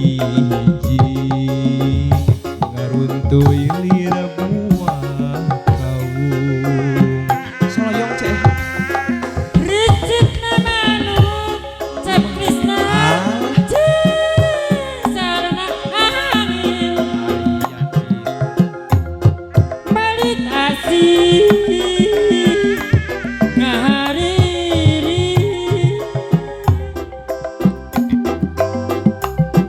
hiji ngaruntuy lira buah kaung soloyong ceh Ricit namanu Cep Krisna sarana angin balit asih ngahariri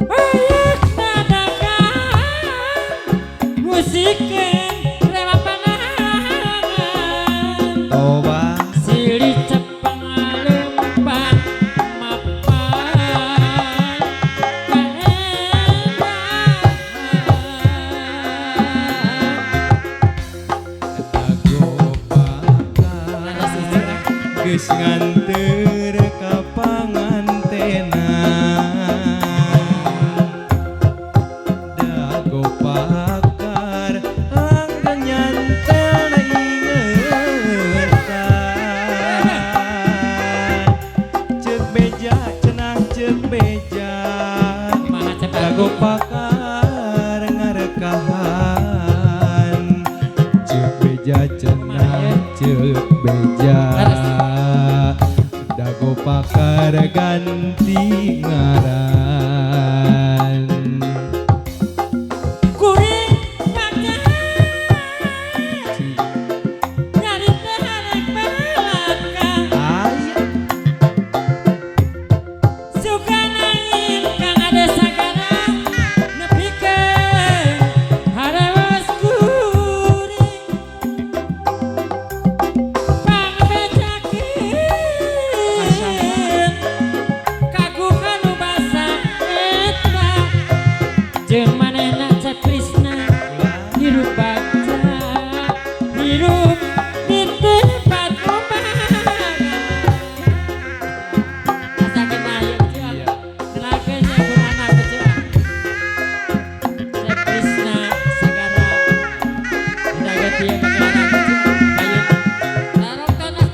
ayak nadakan musikeun rewa panangan toba silih cepeng lempang mapan geus nganteur ka pangantenan dago pakar langgeng nyantel ingetan ceuk beja cenah ceuk beja kumaha Cep dago pakar ngarekahan ceuk beja cenah ceuk beja dago pakar ganti ngaran kuring pacahan nyari terharek belakang aya suka nangin kang ada sagana nepikeun haraos kuring pangbejakeun kagu kanu basa eta jeung manehna Cep Krisna hirup baca hirup di tempat kumaha rasakeun ayeuna cia telakeun nya kumaha cia Cep Krisna sagara daget ieu kakana cia ayeuna tarokana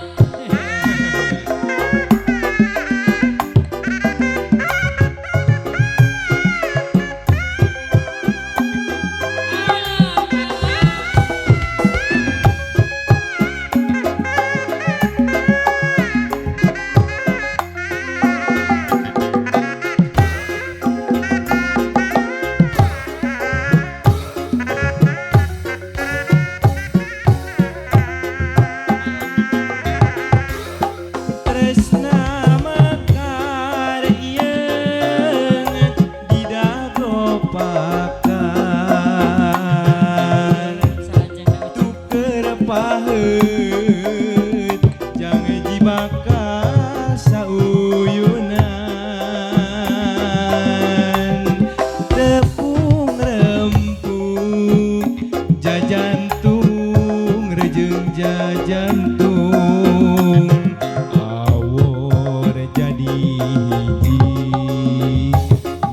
tresna mekar ieun di dago pakar tuker paheut jangan jibaka sauyunan tepung rempung jajantung rejeng jajantung awor jadi hiji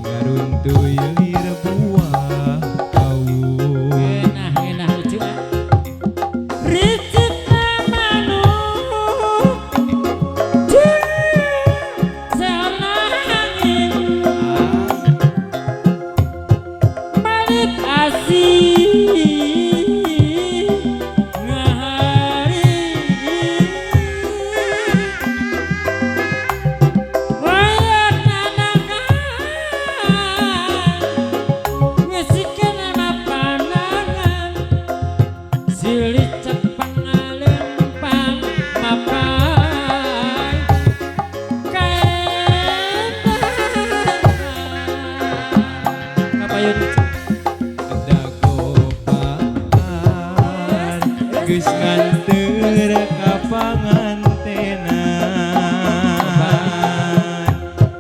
ngaruntuy lir buah kaung eunah lucu ricit namanu sarana angin balit asih ngahariri ayak nadakan musikeun ama panangan silih cepeng lempang mapan kaendah kapayun dago pakar geus nganteur ka pangantenan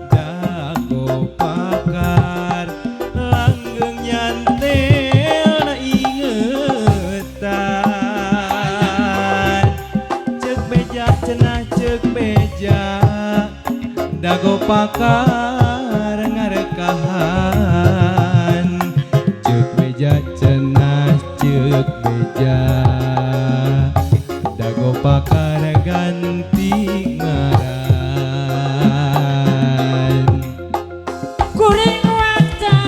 dago pakar langgeng nyantel ingetan ceuk beja cenah ceuk beja dago pakar ngarekahan ceuk beja cenah ceuk beja dago pakar ganti ngaran kuring wacan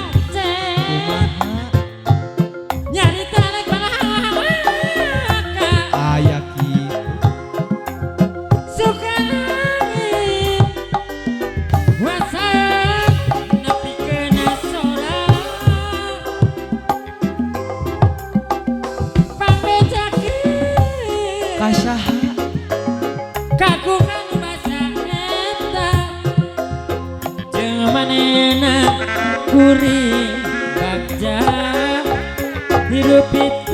Guna kuring bagja hidup itu